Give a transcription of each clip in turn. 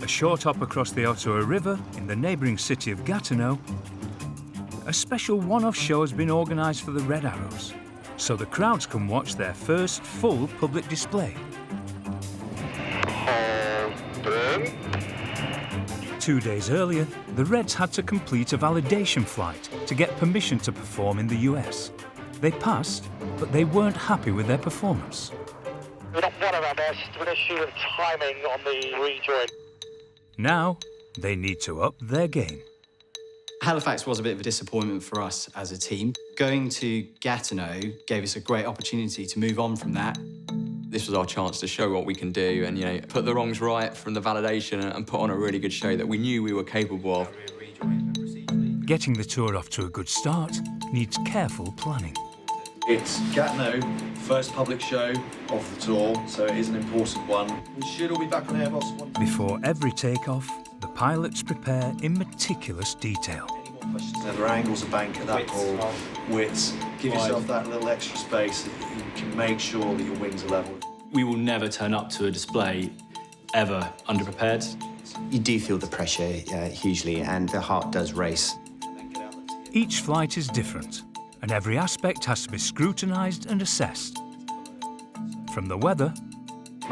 A short hop across the Ottawa River in the neighbouring city of Gatineau, a special one-off show has been organised for the Red Arrows, so the crowds can watch their first full public display. 2 days earlier, the Reds had to complete a validation flight to get permission to perform in the US. They passed, but they weren't happy with their performance. We're not one around there, it's just an issue of timing on the rejoin. Now, they need to up their game. Halifax was a bit of a disappointment for us as a team. Going to Gatineau gave us a great opportunity to move on from that. This was our chance to show what we can do and, put the wrongs right from the validation and put on a really good show that we knew we were capable of. Getting the tour off to a good start needs careful planning. It's Gatineau, first public show of the tour, so it is an important one. We should all be back on Airbus. Before every takeoff, the pilots prepare in meticulous detail. Any more questions? There are angles of bank at that ball, widths. Give yourself that little extra space so that you can make sure that your wings are level. We will never turn up to a display ever underprepared. You do feel the pressure hugely, and the heart does race. Each flight is different, and every aspect has to be scrutinised and assessed. From the weather...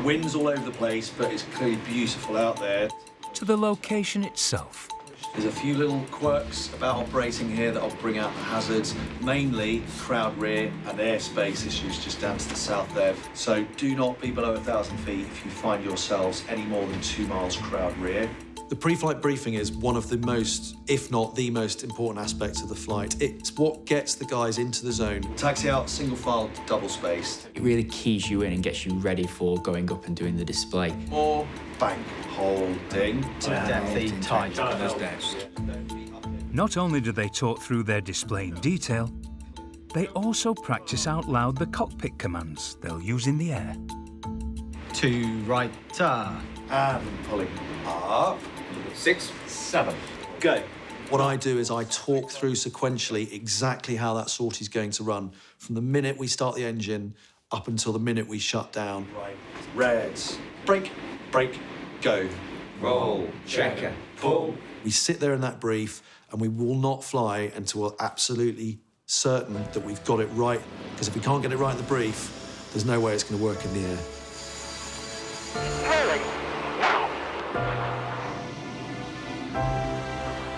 Winds all over the place, but it's clearly beautiful out there. ...to the location itself. There's a few little quirks about operating here that will bring out the hazards, mainly crowd rear and airspace issues just down to the south there. So do not be below 1,000 feet if you find yourselves any more than 2 miles crowd rear. The pre-flight briefing is one of the most, if not the most important aspects of the flight. It's what gets the guys into the zone. Taxi out, single file, double spaced. It really keys you in and gets you ready for going up and doing the display. More bank holding. Tight on those decks. Not only do they talk through their display in detail, they also practice out loud the cockpit commands they'll use in the air. To right, And pulling up. 6, 7. Go. What I do is I talk through sequentially exactly how that sortie's going to run, from the minute we start the engine up until the minute we shut down. Right. Reds. Brake, brake, go. Roll, checker, pull. We sit there in that brief and we will not fly until we're absolutely certain that we've got it right, because if we can't get it right in the brief, there's no way it's going to work in the air.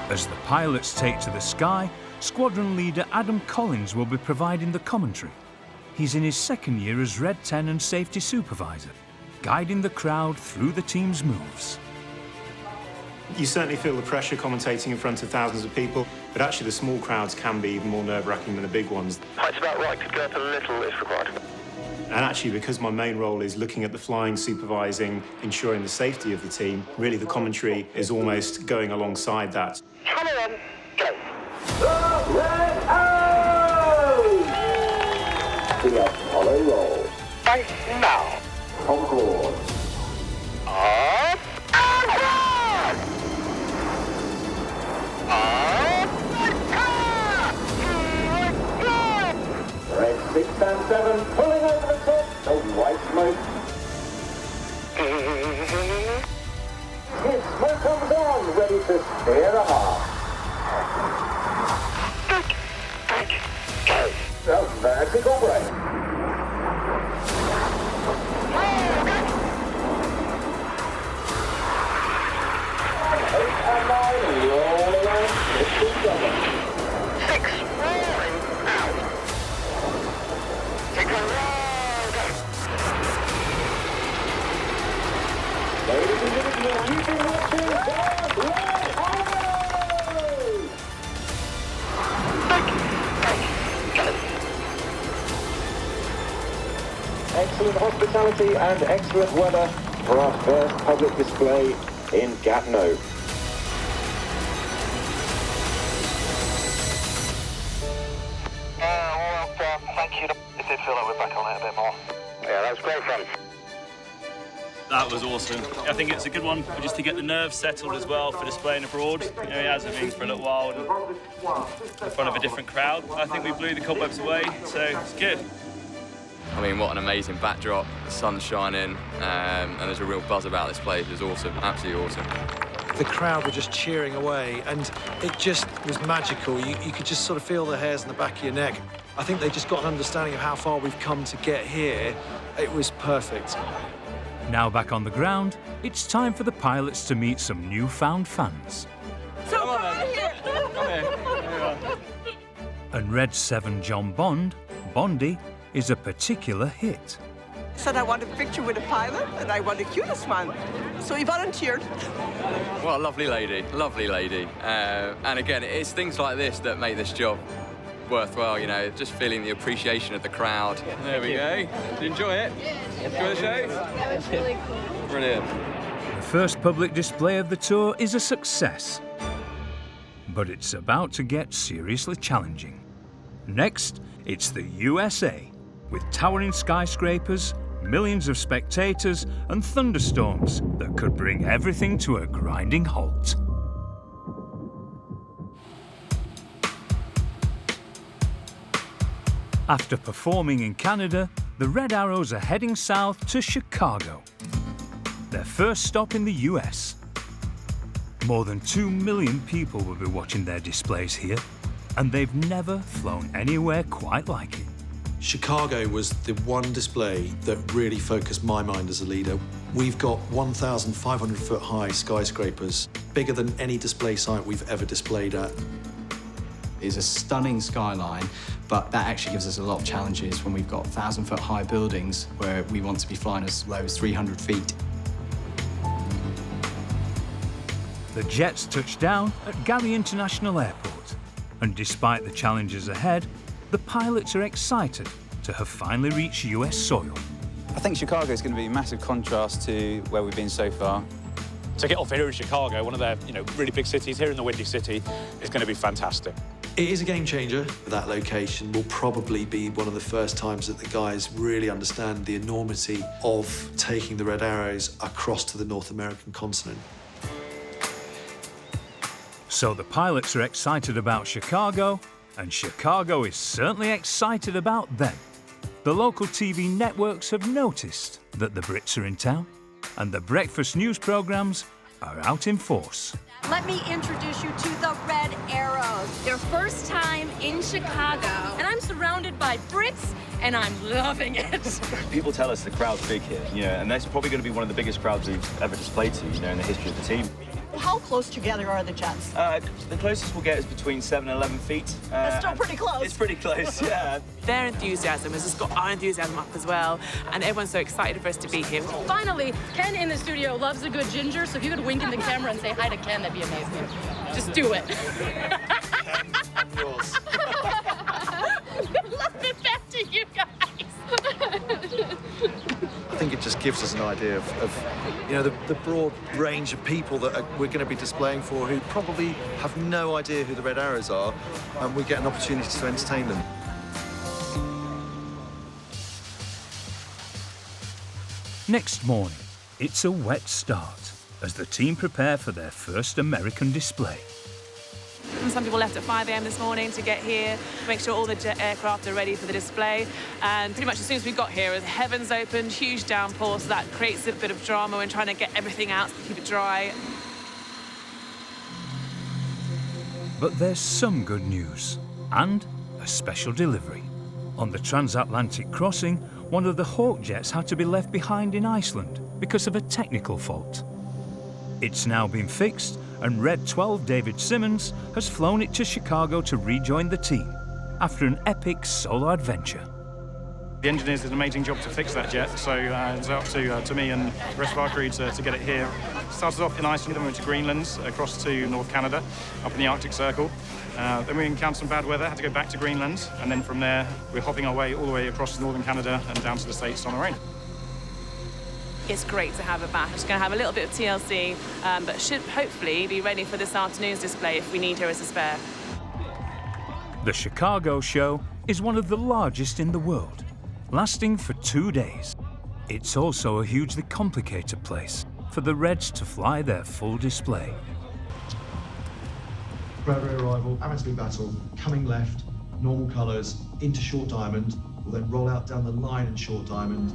As the pilots take to the sky, squadron leader Adam Collins will be providing the commentary. He's in his second year as Red 10 and safety supervisor, guiding the crowd through the team's moves. You certainly feel the pressure commentating in front of thousands of people, but actually the small crowds can be even more nerve-wracking than the big ones. Height's about right, could go up a little if required. And actually, because my main role is looking at the flying, supervising, ensuring the safety of the team, really the commentary is almost going alongside that. Come on, go. The Red Arrows! The Apollo roll. Right now. Concord. Up and down! Up and down! Red 6 and 7 pulling over the top. The white smoke. His smoke comes on, ready to steer a half. Back, go. The vertical brake. 8 and 9 roll around 57. 6 rolling out. Take a roll, go. Ladies and gentlemen, you've been watching the Red Arrows! Excellent hospitality and excellent weather for our first public display in Gatineau. Thank you. It did feel like we're back on it a bit more. Yeah, that was great fun. That was awesome. I think it's a good one just to get the nerves settled as well for displaying abroad. He hasn't been for a little while and in front of a different crowd. I think we blew the cobwebs away, so it's good. I mean, what an amazing backdrop, the sun's shining, and there's a real buzz about this place. It's awesome, absolutely awesome. The crowd were just cheering away, and it just was magical. You could just sort of feel the hairs on the back of your neck. I think they just got an understanding of how far we've come to get here. It was perfect. Now back on the ground, it's time for the pilots to meet some newfound fans. So come on, here. Come here. And Red 7 John Bond, Bondy, is a particular hit. Said I want a picture with a pilot, and I want the cutest one. So he volunteered. What a lovely lady, lovely lady. And again, it's things like this that make this job worthwhile, you know, just feeling the appreciation of the crowd. There we go. Did you enjoy it? Enjoy the show? Yeah, it was really cool. Brilliant. The first public display of the tour is a success. But it's about to get seriously challenging. Next, it's the USA, with towering skyscrapers, millions of spectators, and thunderstorms that could bring everything to a grinding halt. After performing in Canada, the Red Arrows are heading south to Chicago, their first stop in the US. More than 2 million people will be watching their displays here, and they've never flown anywhere quite like it. Chicago was the one display that really focused my mind as a leader. We've got 1,500-foot high skyscrapers, bigger than any display site we've ever displayed at. It's a stunning skyline, but that actually gives us a lot of challenges when we've got 1,000-foot high buildings where we want to be flying as low as 300 feet. The jets touch down at Gary International Airport, and despite the challenges ahead, the pilots are excited to have finally reached US soil. I think Chicago is going to be a massive contrast to where we've been so far. To get off here in Chicago, one of their really big cities, here in the Windy City, is going to be fantastic. It is a game changer. That location will probably be one of the first times that the guys really understand the enormity of taking the Red Arrows across to the North American continent. So the pilots are excited about Chicago, and Chicago is certainly excited about them. The local TV networks have noticed that the Brits are in town, and the breakfast news programmes are out in force. Let me introduce you to the Red Arrows. Their first time in Chicago. And I'm surrounded by Brits, and I'm loving it. People tell us the crowd's big here, and that's probably going to be one of the biggest crowds we've ever displayed to, in the history of the team. How close together are the jets? The closest we'll get is between 7 and 11 feet. That's still pretty close. It's pretty close, yeah. Their enthusiasm has just got our enthusiasm up as well, and everyone's so excited for us to be here. Finally, Ken in the studio loves a good ginger, so if you could wink in the camera and say hi to Ken, that'd be amazing. Just do it. Ken, I'm yours. Love it back to you guys. I think it just gives us an idea of the broad range of people that we're going to be displaying for who probably have no idea who the Red Arrows are, and we get an opportunity to entertain them. Next morning, it's a wet start as the team prepare for their first American display. Some people left at 5 a.m. this morning to get here, make sure all the jet aircraft are ready for the display. And pretty much as soon as we got here, the heavens opened, huge downpour, so that creates a bit of drama when trying to get everything out to keep it dry. But there's some good news, and a special delivery. On the transatlantic crossing, one of the Hawk jets had to be left behind in Iceland because of a technical fault. It's now been fixed, and Red 12 David Simmons has flown it to Chicago to rejoin the team after an epic solo adventure. The engineers did an amazing job to fix that jet, so it's up to me and the rest of our crew to get it here. Started off in Iceland, then we went to Greenland, across to North Canada, up in the Arctic Circle. Then we encountered some bad weather, had to go back to Greenland, and then from there we're hopping our way all the way across to northern Canada and down to the States on our own. It's great to have her back. She's going to have a little bit of TLC, but should hopefully be ready for this afternoon's display if we need her as a spare. The Chicago show is one of the largest in the world, lasting for 2 days. It's also a hugely complicated place for the Reds to fly their full display. Gravity arrival, atmosphere battle, coming left, normal colours, into short diamond, will then roll out down the line in short diamond.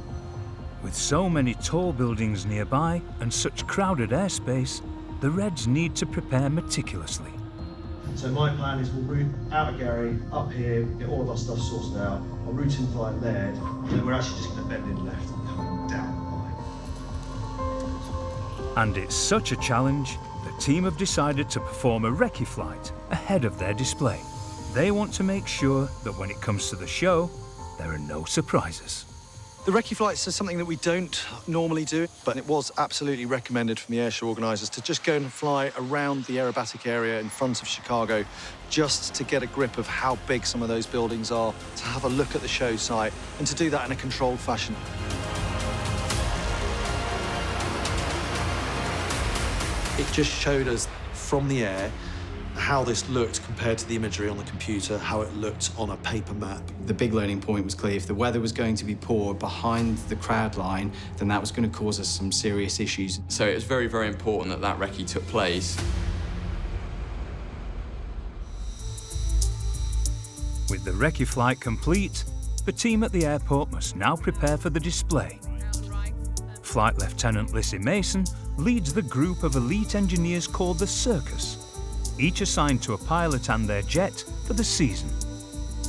With so many tall buildings nearby and such crowded airspace, the Reds need to prepare meticulously. So my plan is we'll route out of Gary, up here, get all of our stuff sorted out, I'll route in via lead, and then we're actually just going to bend in left and come down the line. And it's such a challenge, the team have decided to perform a recce flight ahead of their display. They want to make sure that when it comes to the show, there are no surprises. The recce flights are something that we don't normally do, but it was absolutely recommended from the airshow organisers to just go and fly around the aerobatic area in front of Chicago just to get a grip of how big some of those buildings are, to have a look at the show site, and to do that in a controlled fashion. It just showed us from the air how this looked compared to the imagery on the computer, how it looked on a paper map. The big learning point was clear. If the weather was going to be poor behind the crowd line, then that was going to cause us some serious issues. So it was very, very important that that recce took place. With the recce flight complete, the team at the airport must now prepare for the display. Flight Lieutenant Lissy Mason leads the group of elite engineers called the Circus, each assigned to a pilot and their jet for the season.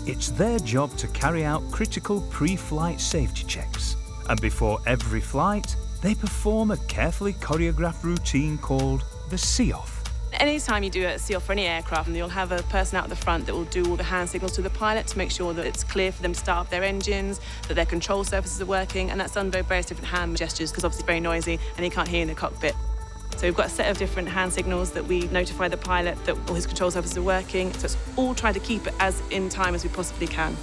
It's their job to carry out critical pre-flight safety checks, and before every flight, they perform a carefully choreographed routine called the see-off. Anytime you do a see-off for any aircraft, you'll have a person out the front that will do all the hand signals to the pilot to make sure that it's clear for them to start up their engines, that their control surfaces are working, and that's done by various different hand gestures because obviously it's very noisy and you can't hear in the cockpit. So we've got a set of different hand signals that we notify the pilot that all his control surfaces are working. So it's all trying to keep it as in time as we possibly can.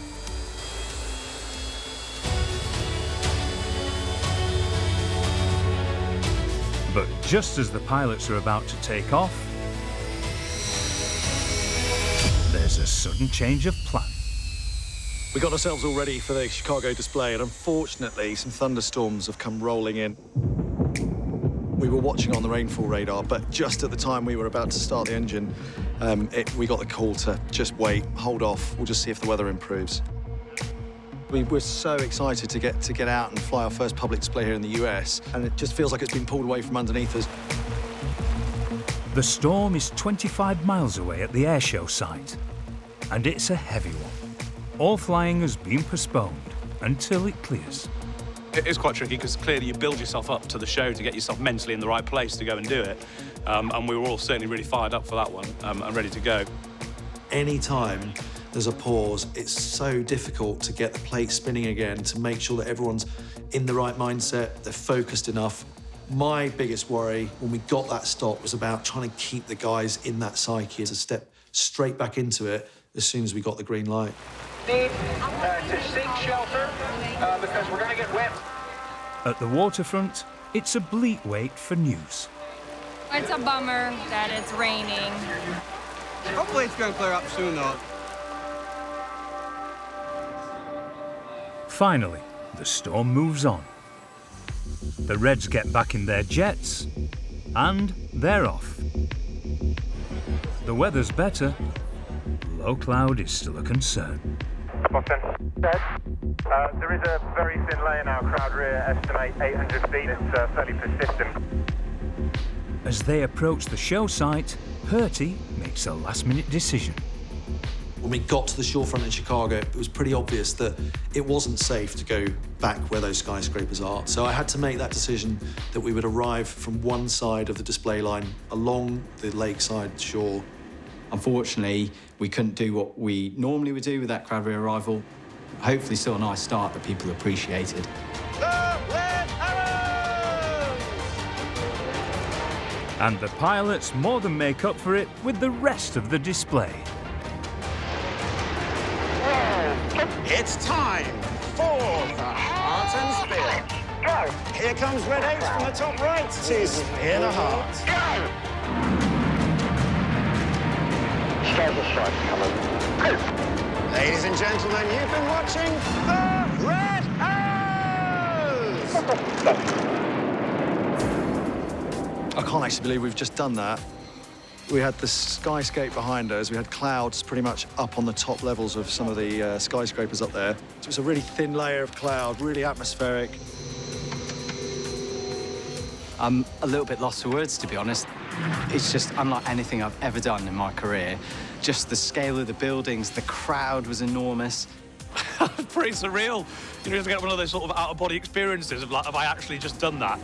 But just as the pilots are about to take off, there's a sudden change of plan. We got ourselves all ready for the Chicago display, and unfortunately, some thunderstorms have come rolling in. We were watching on the rainfall radar, but just at the time we were about to start the engine, we got the call to just wait, hold off, we'll just see if the weather improves. We were so excited to get out and fly our first public display here in the US, and it just feels like it's been pulled away from underneath us. The storm is 25 miles away at the airshow site, and it's a heavy one. All flying has been postponed until it clears. It is quite tricky because clearly you build yourself up to the show to get yourself mentally in the right place to go and do it. And we were all certainly really fired up for that one and ready to go. Any time there's a pause, it's so difficult to get the plate spinning again, to make sure that everyone's in the right mindset, they're focused enough. My biggest worry when we got that stop was about trying to keep the guys in that psyche to step straight back into it as soon as we got the green light. Need to seek shelter because we're going to get wet. At the waterfront, it's a bleak wait for news. It's a bummer that it's raining. Hopefully it's going to clear up soon, though. Finally, the storm moves on. The Reds get back in their jets, and they're off. The weather's better. Low cloud is still a concern. There is a very thin layer now, crowd rear, estimate 800 feet. It's fairly persistent. As they approach the show site, Purty makes a last-minute decision. When we got to the shorefront in Chicago, it was pretty obvious that it wasn't safe to go back where those skyscrapers are. So I had to make that decision that we would arrive from one side of the display line along the lakeside shore. Unfortunately, we couldn't do what we normally would do with that crowd rear arrival. Hopefully still a nice start that people appreciated. And the pilots more than make up for it with the rest of the display. It's time for the heart and spin. Go! Here comes Red 8 from the top right to spear the heart. Shoulder strike coming. Ladies and gentlemen, you've been watching the Red Arrows! I can't actually believe we've just done that. We had the skyscape behind us. We had clouds pretty much up on the top levels of some of the skyscrapers up there. So it was a really thin layer of cloud, really atmospheric. I'm a little bit lost for words, to be honest. It's just unlike anything I've ever done in my career. Just the scale of the buildings, the crowd was enormous. Pretty surreal. You know, just get one of those sort of out-of-body experiences of, like, have I actually just done that?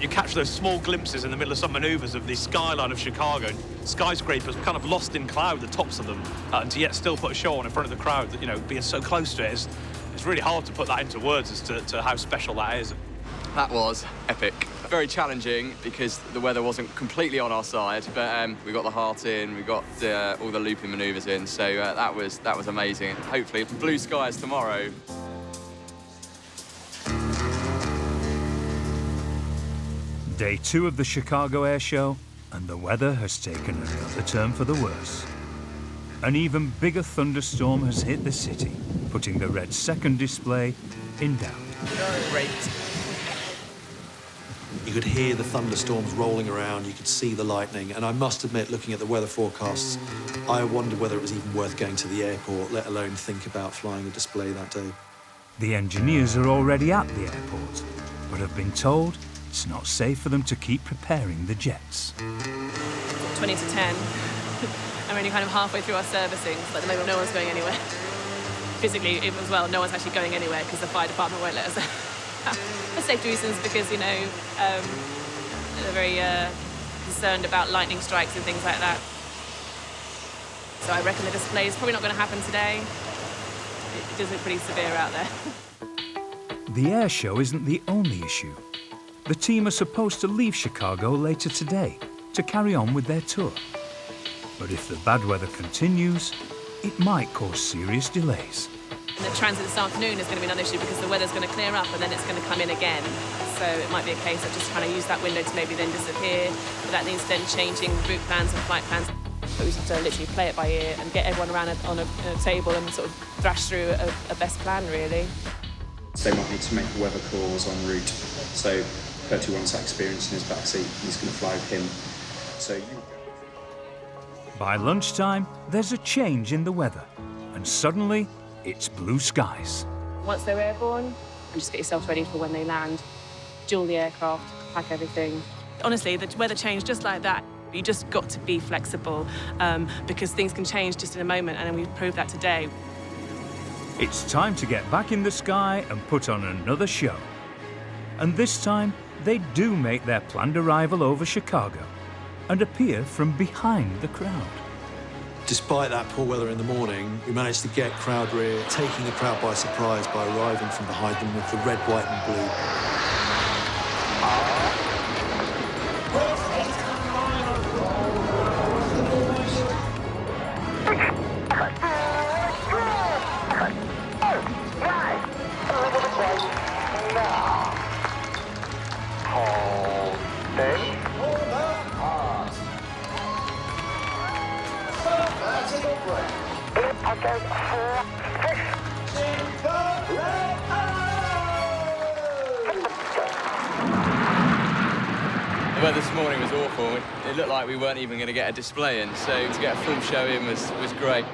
You catch those small glimpses in the middle of some manoeuvres of the skyline of Chicago, skyscrapers kind of lost in cloud, the tops of them, and to yet still put a show on in front of the crowd, that, you know, being so close to it, it's really hard to put that into words as to how special that is. That was epic. Very challenging because the weather wasn't completely on our side, but we got the heart in, we got all the looping manoeuvres in, so that was amazing. Hopefully, blue skies tomorrow. Day 2 of the Chicago Air Show, and the weather has taken another turn for the worse. An even bigger thunderstorm has hit the city, putting the Red 2nd display in doubt. Great. You could hear the thunderstorms rolling around, you could see the lightning, and I must admit, looking at the weather forecasts, I wondered whether it was even worth going to the airport, let alone think about flying the display that day. The engineers are already at the airport, but have been told it's not safe for them to keep preparing the jets. 20 to 10. And we're only kind of halfway through our servicing, so at the moment no one's going anywhere. Physically as well, no one's actually going anywhere because the fire department won't let us. For safety reasons, because, you know, they're very concerned about lightning strikes and things like that. So I reckon the display is probably not going to happen today. It does look pretty severe out there. The air show isn't the only issue. The team are supposed to leave Chicago later today to carry on with their tour. But if the bad weather continues, it might cause serious delays. And the transit this afternoon is going to be another issue because the weather's going to clear up and then it's going to come in again. So it might be a case of just trying to use that window to maybe then disappear. But that means then changing route plans and flight plans. But we just have to literally play it by ear and get everyone around on a table and sort of thrash through a best plan, really. They might need to make weather calls en route. So Bertie wants that experience in his backseat and he's going to fly with him. So By lunchtime, there's a change in the weather, and suddenly it's blue skies. Once they're airborne, just get yourself ready for when they land. Duel the aircraft, pack everything. Honestly, the weather changed just like that. You just got to be flexible because things can change just in a moment, and we've proved that today. It's time to get back in the sky and put on another show. And this time, they do make their planned arrival over Chicago and appear from behind the crowd. Despite that poor weather in the morning, we managed to get crowd rear, taking the crowd by surprise by arriving from behind them with the red, white and blue. The weather this morning was awful. It looked like we weren't even going to get a display in, so to get a full show in was great.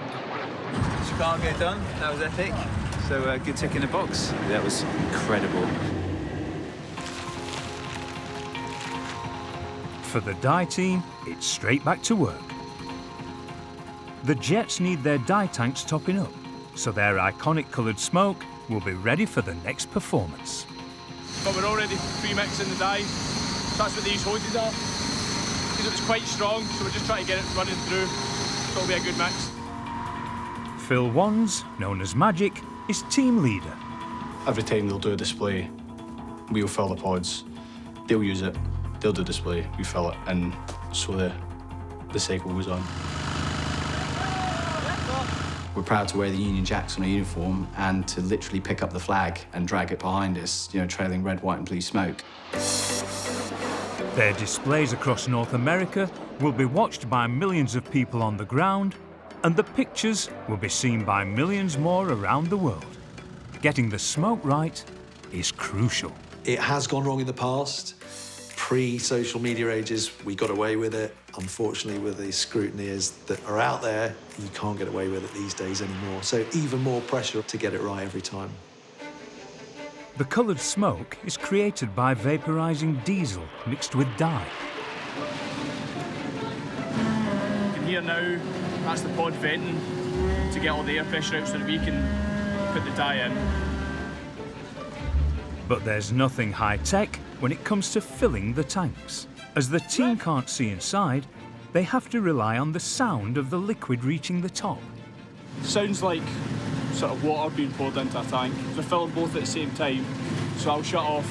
Chicago done, that was epic. So good tick in the box. That was incredible. For the dye team, it's straight back to work. The jets need their dye tanks topping up, so their iconic coloured smoke will be ready for the next performance. But we're already pre-mixing the dye. That's what these hoses are. Because it was quite strong, so we're just trying to get it running through. So it'll be a good mix. Phil Wands, known as Magic, is team leader. Every time they'll do a display, we'll fill the pods. They'll use it, they'll do a display, we fill it, and so the cycle goes on. We're proud to wear the Union Jacks on our uniform and to literally pick up the flag and drag it behind us, you know, trailing red, white and blue smoke. Their displays across North America will be watched by millions of people on the ground, and the pictures will be seen by millions more around the world. Getting the smoke right is crucial. It has gone wrong in the past. Pre-social media ages, we got away with it. Unfortunately, with the scrutineers that are out there, you can't get away with it these days anymore. So even more pressure to get it right every time. The coloured smoke is created by vaporising diesel mixed with dye. You can hear now, that's the pod venting to get all the air pressure out so that we can put the dye in. But there's nothing high-tech when it comes to filling the tanks. As the team can't see inside, they have to rely on the sound of the liquid reaching the top. Sounds like sort of water being poured into a tank. They're filling both at the same time, so I'll shut off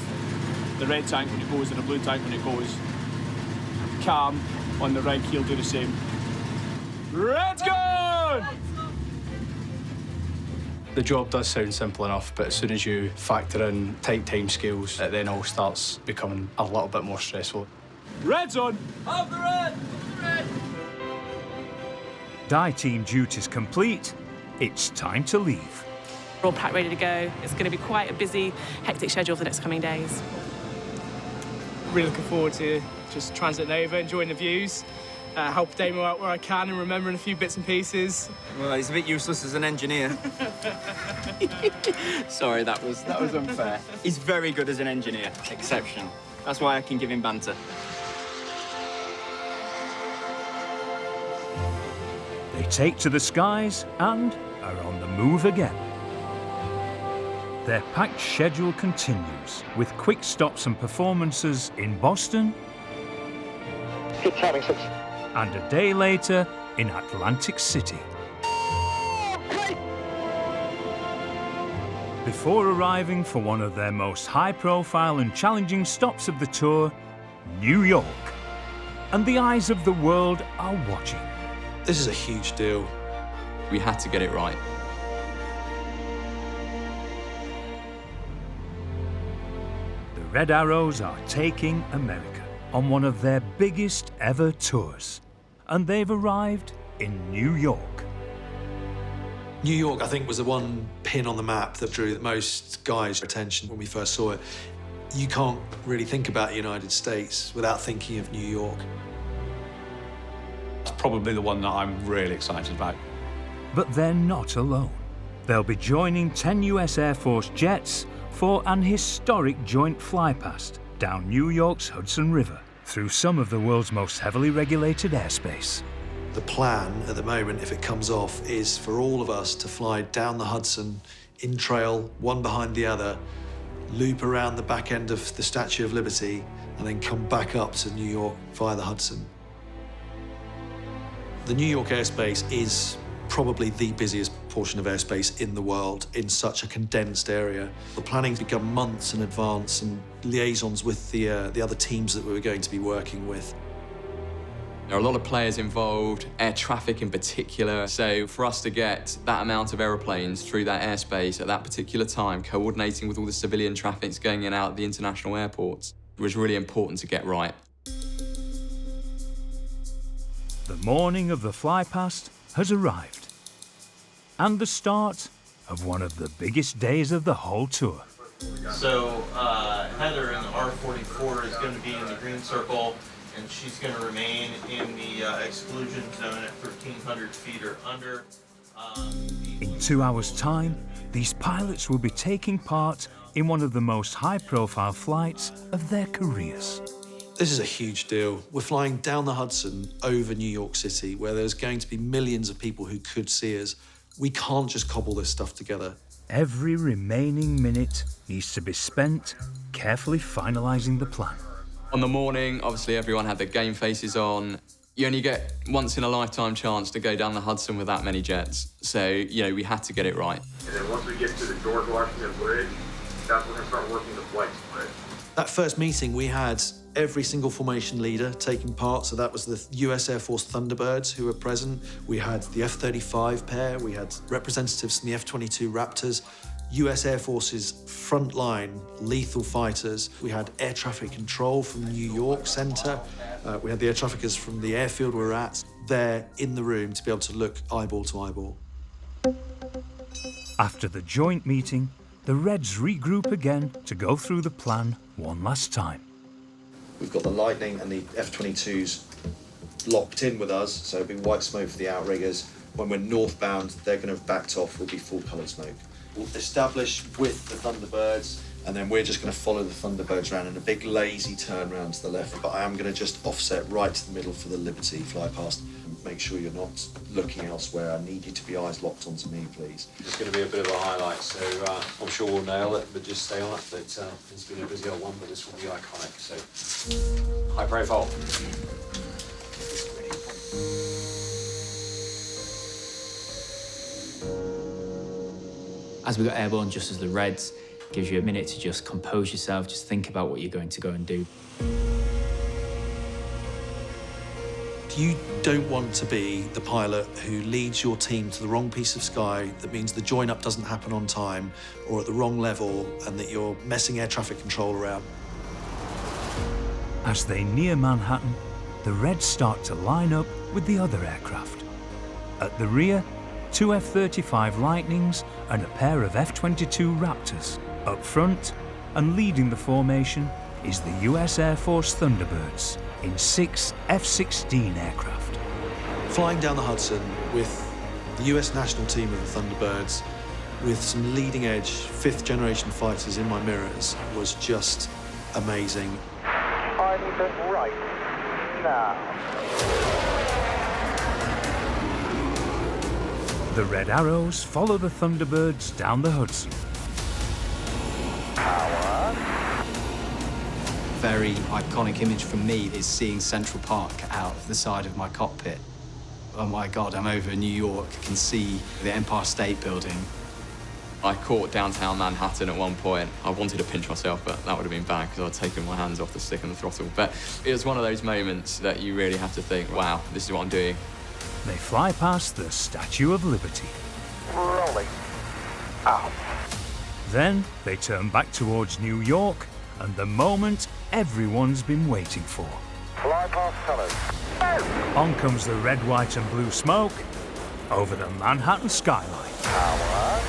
the red tank when it goes and the blue tank when it goes. Cam on the rig, he'll do the same. Red's gone! The job does sound simple enough, but as soon as you factor in tight time scales, it then all starts becoming a little bit more stressful. Red's on! Up the red! Up the red! Dye team duties complete, it's time to leave. We're all packed, ready to go. It's going to be quite a busy, hectic schedule for the next coming days. Really looking forward to just transiting over, enjoying the views, help Damo out where I can and remembering a few bits and pieces. Well, he's a bit useless as an engineer. Sorry, that was unfair. He's very good as an engineer. Exceptional. That's why I can give him banter. They take to the skies and are on the move again. Their packed schedule continues with quick stops and performances in Boston and a day later in Atlantic City. Before arriving for one of their most high-profile and challenging stops of the tour, New York. And the eyes of the world are watching. This is a huge deal. We had to get it right. The Red Arrows are taking America on one of their biggest ever tours. And they've arrived in New York. New York, I think, was the one pin on the map that drew most guys' attention when we first saw it. You can't really think about the United States without thinking of New York. It's probably the one that I'm really excited about. But they're not alone. They'll be joining 10 US Air Force jets for an historic joint flypast down New York's Hudson River through some of the world's most heavily regulated airspace. The plan at the moment, if it comes off, is for all of us to fly down the Hudson, in trail, one behind the other, loop around the back end of the Statue of Liberty, and then come back up to New York via the Hudson. The New York airspace is probably the busiest portion of airspace in the world in such a condensed area. The planning's begun months in advance and liaisons with the other teams that we were going to be working with. There are a lot of players involved, air traffic in particular, so for us to get that amount of aeroplanes through that airspace at that particular time, coordinating with all the civilian traffic going in and out of the international airports, was really important to get right. The morning of the flypast has arrived, and the start of one of the biggest days of the whole tour. So Heather in the R44 is going to be in the green circle, and she's going to remain in the exclusion zone at 1,300 feet or under. In 2 hours' time, these pilots will be taking part in one of the most high-profile flights of their careers. This is a huge deal. We're flying down the Hudson over New York City, where there's going to be millions of people who could see us. We can't just cobble this stuff together. Every remaining minute needs to be spent carefully finalising the plan. On the morning, obviously everyone had their game faces on. You only get once in a lifetime chance to go down the Hudson with that many jets. So, you know, we had to get it right. And then once we get to the George Washington Bridge, that's when we're going to start working the flight split. That first meeting, we had every single formation leader taking part. So that was the US Air Force Thunderbirds who were present. We had the F-35 pair. We had representatives from the F-22 Raptors. US Air Force's frontline lethal fighters. We had air traffic control from New York Center. We had the air traffickers from the airfield we're at there in the room to be able to look eyeball to eyeball. After the joint meeting, the Reds regroup again to go through the plan one last time. We've got the Lightning and the F-22s locked in with us, so it'll be white smoke for the outriggers. When we're northbound, they're going to have backed off, will be full coloured smoke. We'll establish with the Thunderbirds, and then we're just going to follow the Thunderbirds around in a big lazy turn round to the left, but I am going to just offset right to the middle for the Liberty, fly past. Make sure you're not looking elsewhere. I need you to be eyes locked onto me, please. It's going to be a bit of a highlight, so I'm sure we'll nail it, but just stay on it. But it's been a busy old one, but this will be iconic, so high profile. As we got airborne, just as the Reds, gives you a minute to just compose yourself, just think about what you're going to go and do. You don't want to be the pilot who leads your team to the wrong piece of sky that means the join-up doesn't happen on time or at the wrong level and that you're messing air traffic control around. As they near Manhattan, the Reds start to line up with the other aircraft. At the rear, 2 F-35 Lightnings and a pair of F-22 Raptors. Up front, and leading the formation, is the US Air Force Thunderbirds in 6 F-16 aircraft. Flying down the Hudson with the US national team of the Thunderbirds, with some leading-edge fifth-generation fighters in my mirrors, was just amazing. I need it right now. The Red Arrows follow the Thunderbirds down the Hudson. Very iconic image for me is seeing Central Park out of the side of my cockpit. Oh my God, I'm over New York, I can see the Empire State Building. I caught downtown Manhattan at one point. I wanted to pinch myself, but that would have been bad because I'd taken my hands off the stick and the throttle. But it was one of those moments that you really have to think, wow, this is what I'm doing. They fly past the Statue of Liberty. Rolling out. Then they turn back towards New York, and the moment everyone's been waiting for. Fly past colours. On comes the red, white and blue smoke over the Manhattan skyline. Power.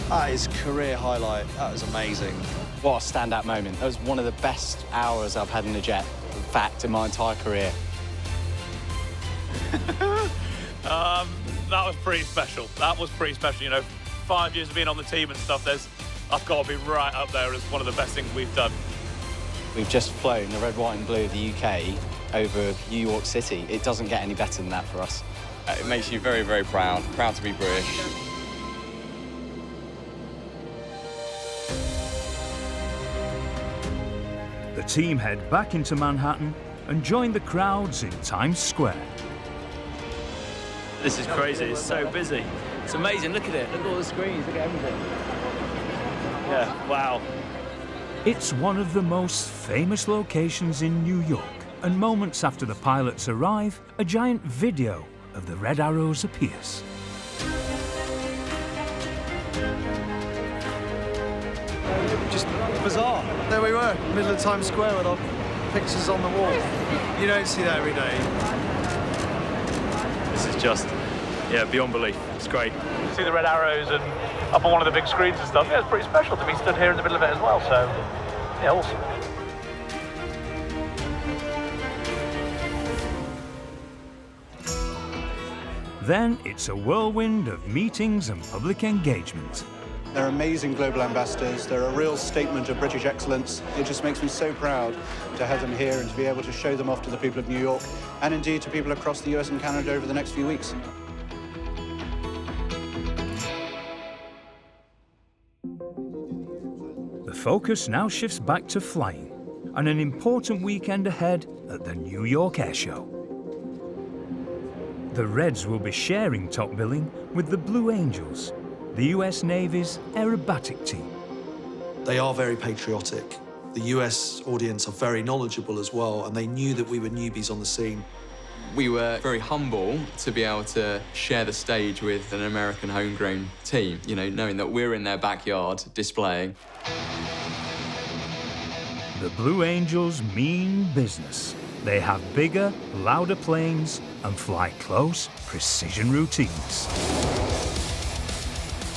That is career highlight. That was amazing. What a standout moment. That was one of the best hours I've had in a jet, in fact, in my entire career. That was pretty special. That was pretty special. You know, 5 years of being on the team and stuff, I've got to be right up there as one of the best things we've done. We've just flown the red, white and blue of the UK over New York City. It doesn't get any better than that for us. It makes you very, very proud. Proud to be British. The team head back into Manhattan and join the crowds in Times Square. This is crazy. It's so busy. It's amazing. Look at it. Look at all the screens. Look at everything. Yeah, wow. It's one of the most famous locations in New York, and moments after the pilots arrive, a giant video of the Red Arrows appears. Just bizarre. There we were, middle of Times Square with our pictures on the wall. You don't see that every day. This is just, yeah, beyond belief. It's great. See the red arrows and up on one of the big screens and stuff. Yeah, it's pretty special to be stood here in the middle of it as well. So, yeah, awesome. Then it's a whirlwind of meetings and public engagement. They're amazing global ambassadors. They're a real statement of British excellence. It just makes me so proud to have them here and to be able to show them off to the people of New York and indeed to people across the US and Canada over the next few weeks. The focus now shifts back to flying and an important weekend ahead at the New York Air Show. The Reds will be sharing top billing with the Blue Angels, the US Navy's aerobatic team. They are very patriotic. The US audience are very knowledgeable as well, and they knew that we were newbies on the scene. We were very humble to be able to share the stage with an American homegrown team, you know, knowing that we're in their backyard displaying. The Blue Angels mean business. They have bigger, louder planes and fly close, precision routines.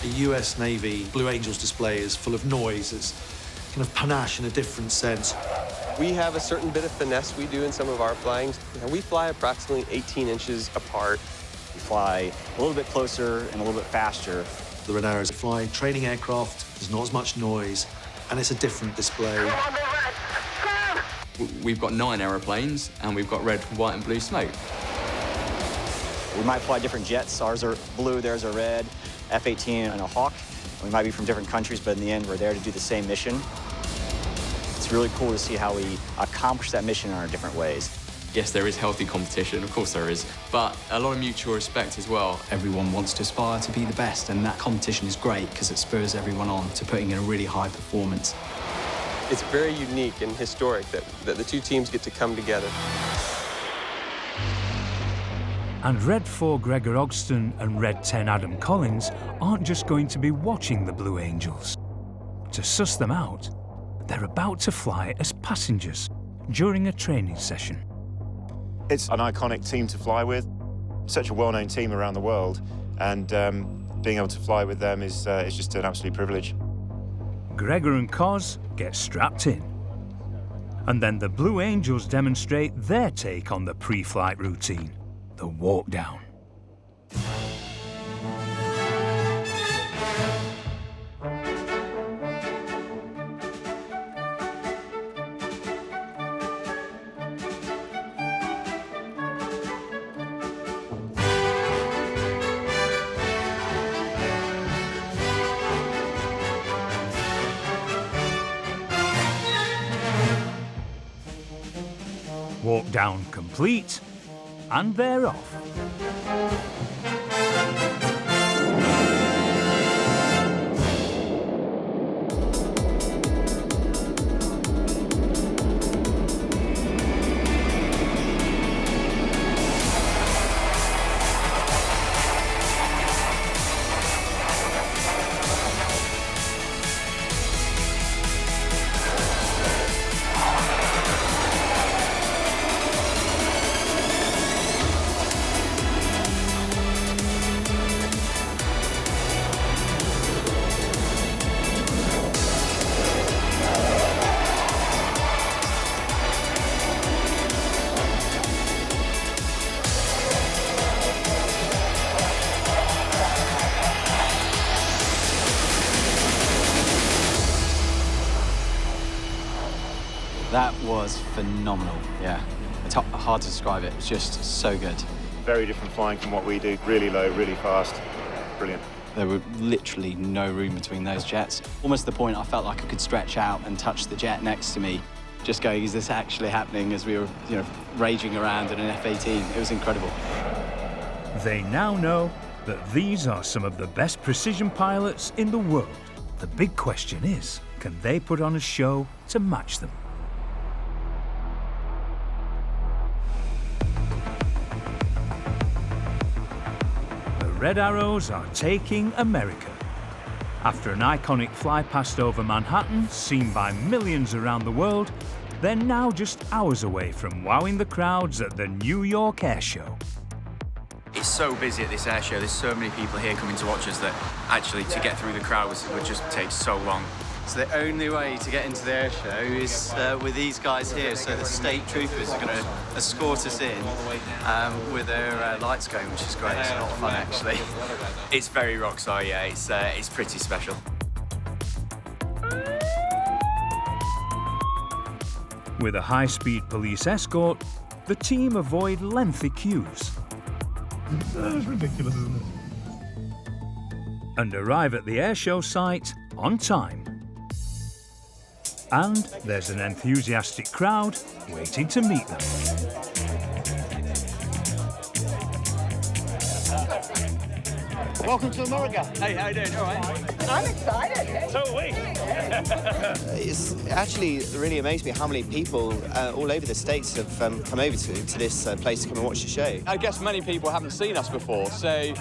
The US Navy Blue Angels display is full of noise. It's kind of panache in a different sense. We have a certain bit of finesse we do in some of our flying. We fly approximately 18 inches apart. We fly a little bit closer and a little bit faster. The Red Arrows fly training aircraft. There's not as much noise, and it's a different display. We've got 9 aeroplanes, and we've got red, white, and blue smoke. We might fly different jets. Ours are blue, theirs are red, F-18 and a Hawk. We might be from different countries, but in the end, we're there to do the same mission. It's really cool to see how we accomplish that mission in our different ways. Yes, there is healthy competition, of course there is, but a lot of mutual respect as well. Everyone wants to aspire to be the best, and that competition is great because it spurs everyone on to putting in a really high performance. It's very unique and historic that the two teams get to come together. And Red 4 Gregor Ogston and Red 10 Adam Collins aren't just going to be watching the Blue Angels. To suss them out, they're about to fly as passengers during a training session. It's an iconic team to fly with, such a well-known team around the world, and being able to fly with them is just an absolute privilege. Gregor and Cos get strapped in. And then the Blue Angels demonstrate their take on the pre-flight routine, the walk down. Walk down complete, and they're off. That was phenomenal, yeah. It's hard to describe it, it's just so good. Very different flying from what we do, really low, really fast, brilliant. There were literally no room between those jets. Almost to the point I felt like I could stretch out and touch the jet next to me, just going, is this actually happening, as we were, raging around in an F-18. It was incredible. They now know that these are some of the best precision pilots in the world. The big question is, can they put on a show to match them? Red Arrows are taking America. After an iconic fly past over Manhattan, seen by millions around the world, they're now just hours away from wowing the crowds at the New York Air Show. It's so busy at this air show, there's so many people here coming to watch us that actually to get through the crowd would just take so long. So the only way to get into the air show is with these guys here. So the state troopers are going to escort us in with their lights going, which is great. It's a lot of fun, actually. It's very rock star, yeah. It's pretty special. With a high-speed police escort, the team avoid lengthy queues. That's ridiculous, isn't it? And arrive at the airshow site on time. And there's an enthusiastic crowd waiting to meet them. Welcome to America. Hey, how you doing? All right? I'm excited. So are we. It's actually really amazed me how many people all over the States have come over to this place to come and watch the show. I guess many people haven't seen us before, so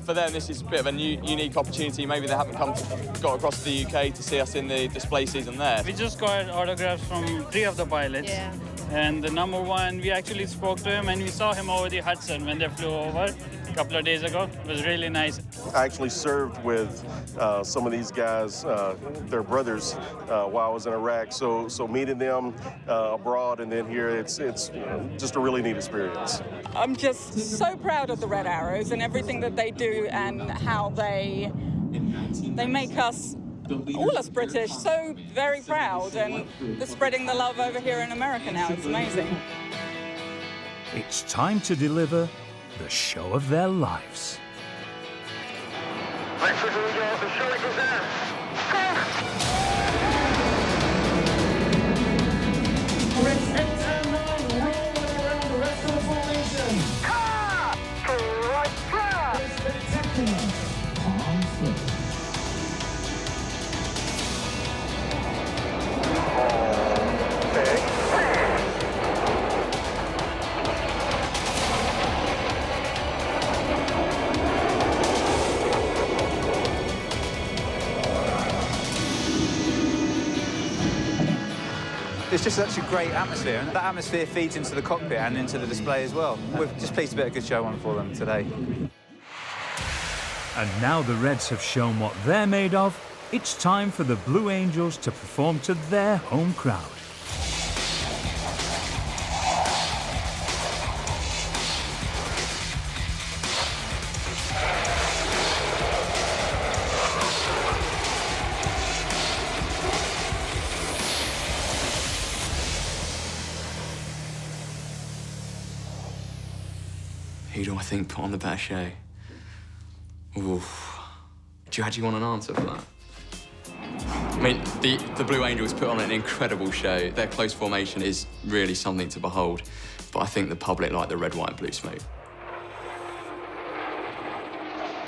for them this is a bit of a unique opportunity. Maybe they haven't got across the UK to see us in the display season there. We just got autographs from 3 of the pilots. Yeah. And the number one, we actually spoke to him and we saw him over the Hudson when they flew over a couple of days ago. It was really nice. I actually served with some of these guys, their brothers, while I was in Iraq. So meeting them abroad and then here, it's just a really neat experience. I'm just so proud of the Red Arrows and everything that they do and how they make us, all us British, so very proud, and they're spreading the love over here in America now. It's amazing. It's time to deliver the show of their lives. It's just such a great atmosphere, and that atmosphere feeds into the cockpit and into the display as well. We've just placed a bit of a good show on for them today. And now the Reds have shown what they're made of, it's time for the Blue Angels to perform to their home crowd. Who do I think put on the better show? Oof. Do you actually want an answer for that? I mean, the Blue Angels put on an incredible show. Their close formation is really something to behold, but I think the public like the red, white and blue smoke.